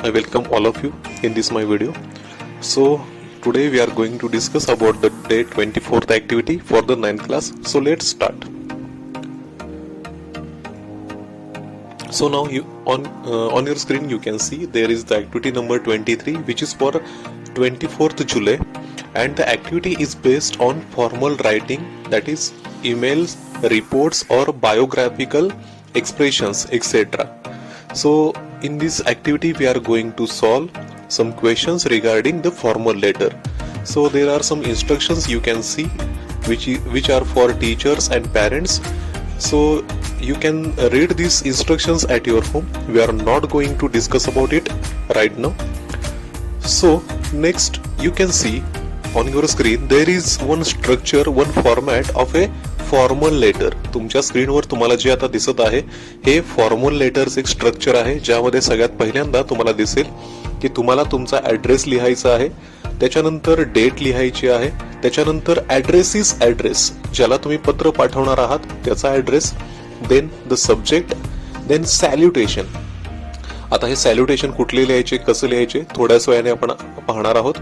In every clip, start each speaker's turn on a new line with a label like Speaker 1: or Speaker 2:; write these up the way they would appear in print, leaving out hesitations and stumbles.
Speaker 1: I welcome all of you in this my video. So today we are going to discuss about the day 24th activity for the 9th class. So let's start. So now you on your screen you can see there is the activity number 23, which is for 24th July, and the activity is based on formal writing, that is emails, reports or biographical expressions, etc. So in this activity we are going to solve some questions regarding the formal letter. So there are some instructions you can see which are for teachers and parents. So you can read these instructions at your home. We are not going to discuss about it right now. So next you can see on your screen there is one structure, one format of a formal letter. तुमच्या स्क्रीनवर तुम्हाला जे आता दिसत आहे हे formal लेटरचं एक structure आहे, ज्यामध्ये सगळ्यात पहिल्यांदा तुम्हाला दिसेल की तुम्हाला तुमचा ऍड्रेस लिहायचा आहे, त्याच्यानंतर डेट लिहायची आहे, त्याच्यानंतर ऍड्रेस ऍड्रेस ज्याला तुम्ही पत्र पाठवणार आहात त्याचा address, then the subject, then salutation. आता हे सॅल्युटेशन कुठले लिहायचे, कसं लिहायचे थोड्याच वेळाने आपण पाहणार आहोत.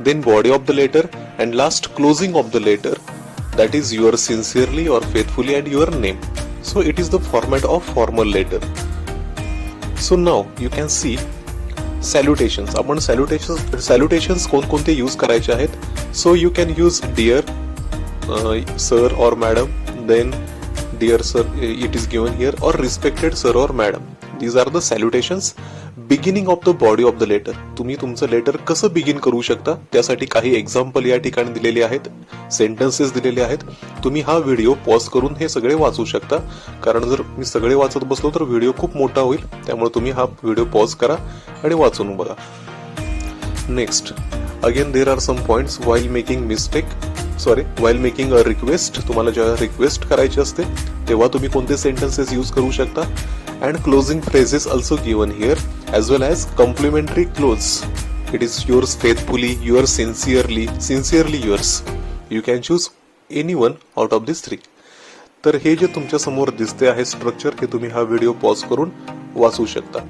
Speaker 1: Then body of the letter and last closing of the letter, that is yours sincerely or faithfully and your name. So it is the format of formal letter. So now you can see salutations. आपण salutations कोणकोणते use करायचे आहेत. So you can use dear sir or madam, then dear sir it is given here, or respected sir or madam. These are the salutations. Beginning of the body of the letter, तुम्ही तुमचं letter कसं begin करू शकता त्यासाठी काही example या ठिकाणी दिलेले आहेत, सेंटेन्सेस दिलेले आहेत. तुम्ही हा व्हिडिओ पॉज करून हे सगळे वाचू शकता, कारण जर मी सगळे वाचत बसलो तर व्हिडिओ खूप मोठा होईल. त्यामुळे तुम्ही हा व्हिडिओ पॉज करा आणि वाचून बघा. Next again there are some points while making a request. तुम्हाला जेव्हा रिक्वेस्ट करायची असते तेव्हा तुम्ही कोणते सेंटेन्सेस यूज करू शकता. And closing phrases also given here, as well as complimentary close. It is yours faithfully, yours sincerely yours. You can choose any one out of these three. तर हे जे तुमच्या समोर दिसते आहे स्ट्रक्चर, हे तुम्ही हा व्हिडिओ पॉज करून वाचू शकता.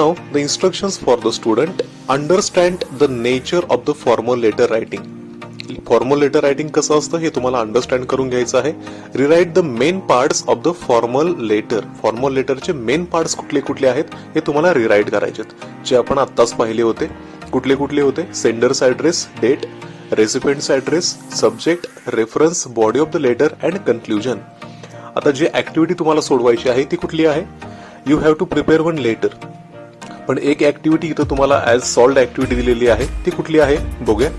Speaker 1: Now the instructions for the student. Understand the nature of the formal letter writing. Formal letter writing कसं असतं हे तुम्हाला अंडरस्टँड करून घ्यायचं आहे. Rewrite the main parts of the formal letter. Formal लेटरचे मेन पार्ट्स कुठले कुठले आहेत हे तुम्हाला रिराईट करायचे, जे आपण आत्ताच पाहिले होते. कुठले कुठले होते? Sender's address, date, recipient's address, subject, reference, body of the letter and conclusion. आता जे ऍक्टिव्हिटी तुम्हाला सोडवायची आहे ती कुठली आहे? You have to prepare one letter. पण एक ऍक्टिव्हिटी इथं तुम्हाला ऍज सॉल्व्ड ऍक्टिव्हिटी दिलेली आहे, ती कुठली आहे बघूया.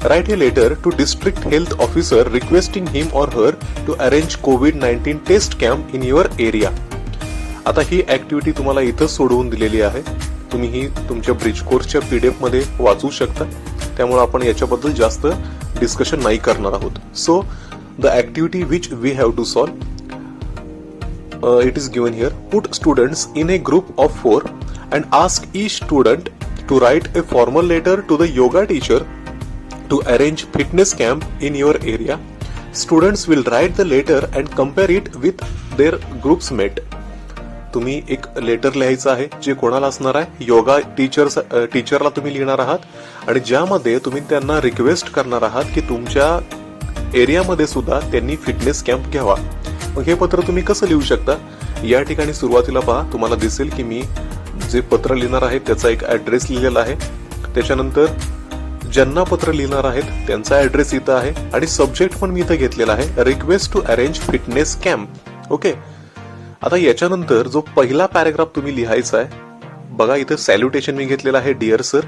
Speaker 1: Write a letter to district health officer requesting him or her to arrange COVID-19 test camp in your area. आता ही ऍक्टिव्हिटी तुम्हाला इथं सोडवून दिलेली आहे. तुम्ही ही तुमच्या ब्रिज कोर्सच्या पीडीएफ मध्ये वाचू शकता, त्यामुळे आपण याच्याबद्दल जास्त डिस्कशन नाही करणार आहोत. So the activity which we have to solve, it is given here. Put students in a group of 4 and ask each student to write a formal letter to the yoga teacher to arrange fitness camp in your area. Students will write the letter and compare it with their group's mate. तुम्ही एक letter लिहायचं आहे जे कोणाला असणार आहे? योगा टीचरला तुम्ही लिहिणार आहात, आणि ज्यामध्ये तुम्ही त्यांना रिक्वेस्ट करणार आहात की तुमच्या एरियामध्ये सुद्धा त्यांनी फिटनेस कॅम्प घ्यावा. मग हे पत्र तुम्ही कसं लिहू शकता? या ठिकाणी सुरुवातीला पहा, तुम्हाला दिसेल की मी जे पत्र लिहिणार आहे त्याचा एक ऍड्रेस लिहिलेला आहे, त्याच्यानंतर ज्यांना पत्र लिहिणार आहेत त्यांचा ऍड्रेस इथं आहे, आणि सब्जेक्ट पण मी इथं घेतलेला आहे, request to arrange fitness camp. Okay. आता याच्यानंतर जो पहिला पॅराग्राफ तुम्ही लिहायचा आहे बघा, इथं सॅल्युटेशन मी घेतलेला आहे, डिअर सर.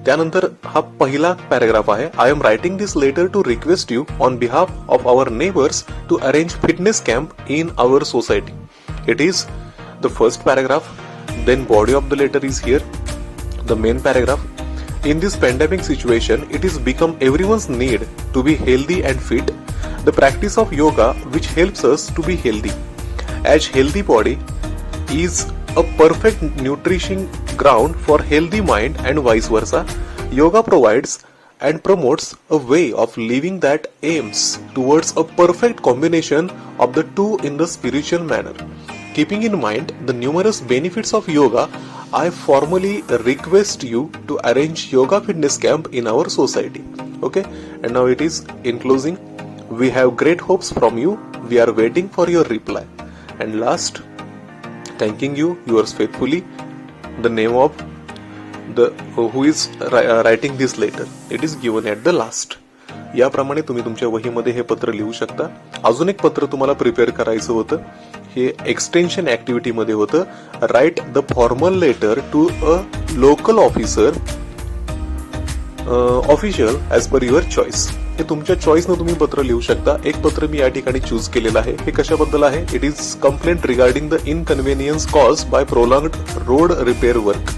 Speaker 1: त्यानंतर हा पहिला पॅराग्राफ आहे, I am writing this letter to request you on behalf of our neighbours to arrange fitness camp in our society. It is the first paragraph. Then body of the letter is here, the main paragraph. In this pandemic situation, it is become everyone's need to be healthy and fit. The practice of yoga which helps us to be healthy. As healthy body is a perfect nutrition ground for healthy mind and vice versa. Yoga provides and promotes a way of living that aims towards a perfect combination of the two in the spiritual manner. Keeping in mind the numerous benefits of yoga, I formally request you to arrange yoga fitness camp in our society. Okay, and now it is in closing. We have great hopes from you. We are waiting for your reply. And last, thanking you, yours faithfully, the name of the who is writing this letter. It is given at the last. याप्रमाणे तुम्ही तुमच्या वहीमध्ये हे पत्र लिहू शकता. अजून एक पत्र तुम्हाला प्रिपेअर करायचं होतं. हे एक्सटेन्शन ऍक्टिव्हिटी मध्ये होतं. Write the formal letter to a local official as per your choice. हे तुमच्या चॉईसनं तुम्ही पत्र लिहू शकता. एक पत्र मी या ठिकाणी चूज केलेलं आहे. हे कशाबद्दल आहे? It is complaint regarding the inconvenience cause by प्रोलॉंग्ड road repair work.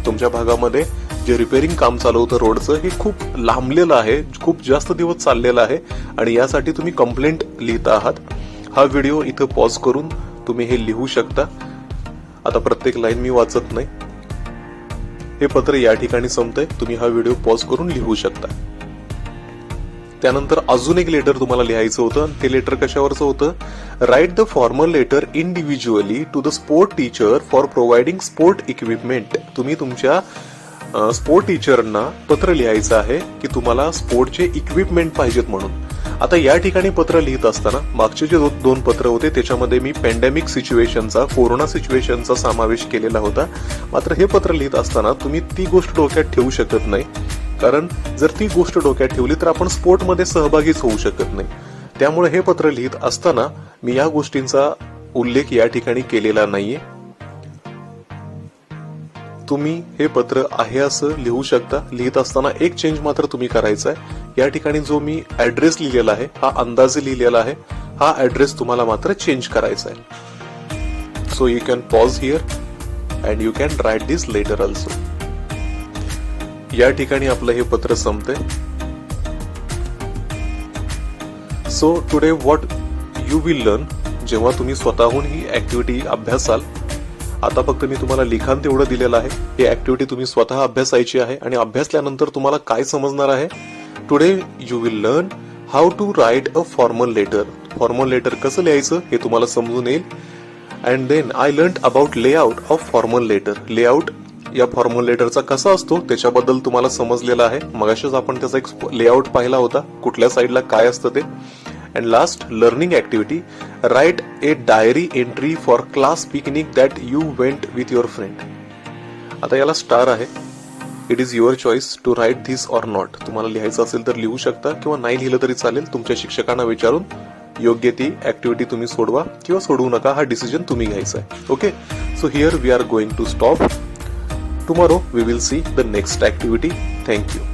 Speaker 1: तुमच्या भागामध्ये जे रिपेअरिंग काम चालू होतं रोडचं, हे खूप लांबलेलं आहे, खूप जास्त दिवस चाललेलं आहे आणि यासाठी तुम्ही कंप्लेंट लिहिता आहात. हा व्हिडिओ इथं पॉज करून तुम्ही हे लिहू शकता. आता प्रत्येक लाईन मी वाचत नाही. हे पत्र या ठिकाणी संपतंय. तुम्ही हा व्हिडिओ पॉज करून लिहू शकता. त्यानंतर अजून एक लेटर तुम्हाला लिहायचं होतं. ते लेटर कशावरचं होतं? Write the formal letter individually to the sport teacher for providing sport equipment. तुम्ही तुमच्या स्पोर्ट टीचरना पत्र लिहायचं आहे की तुम्हाला स्पोर्टचे इक्विपमेंट पाहिजेत म्हणून. आता या ठिकाणी पत्र लिहित असताना मागचे जे दोन पत्र होते त्याच्यामध्ये मी पॅन्डेमिक सिच्युएशनचा, कोरोना सिच्युएशनचा समावेश केलेला होता. मात्र हे पत्र लिहित असताना तुम्ही ती गोष्ट डोक्यात ठेवू शकत नाही, कारण जर ती गोष्ट डोक्यात ठेवली तर आपण स्पोर्टमध्ये सहभागीच होऊ शकत नाही. त्यामुळे हे पत्र लिहित असताना मी या गोष्टींचा उल्लेख या ठिकाणी केलेला नाहीये. तुम्ही हे पत्र आहे असं लिहू शकता. लिहित असताना एक चेंज मात्र तुम्ही करायचा आहे. या ठिकाणी जो मी ऍड्रेस लिहिलेला आहे हा अंदाजे लिहिलेला आहे. हा ऍड्रेस तुम्हाला मात्र चेंज करायचा आहे. So you can pause here and you can write this letter also. या ठिकाणी आपलं हे पत्र संपतंय. So today what you will learn, जेव्हा तुम्ही स्वतःहून ही ऍक्टिव्हिटी अभ्यासाल, आता फक्त मी तुम्हाला लिखाण तेवढं दिलेलं आहे. ही ऍक्टिव्हिटी तुम्ही स्वतः अभ्यासायची आहे आणि अभ्यासल्यानंतर तुम्हाला काय समजणार आहे? Today you will learn how to write a formal letter. Formal letter कसं लिहायचं हे तुम्हाला समजून येईल. And then I learn about layout of formal letter. Layout या फॉर्मल लेटरचा कसा असतो त्याच्याबद्दल तुम्हाला समजलेलं आहे. मगाशीच आपण त्याचा एक लेआउट पाहिला होता, कुठल्या साईडला काय असतं ते. And last, learning activity, write a diary entry for class picnic that you went with your friend. आता याला स्टार आहे. It is your choice to write this or not. तुम्हाला लिहायचं असेल तर लिहू शकता किंवा नाही लिहिलं तरी चालेल. तुमच्या शिक्षकांना विचारून योग्य ती ऍक्टिव्हिटी तुम्ही सोडवा किंवा सोडवू नका, हा डिसिजन तुम्ही घ्यायचा आहे. Okay, so here we are going to stop. Tomorrow we will see the next activity. Thank you.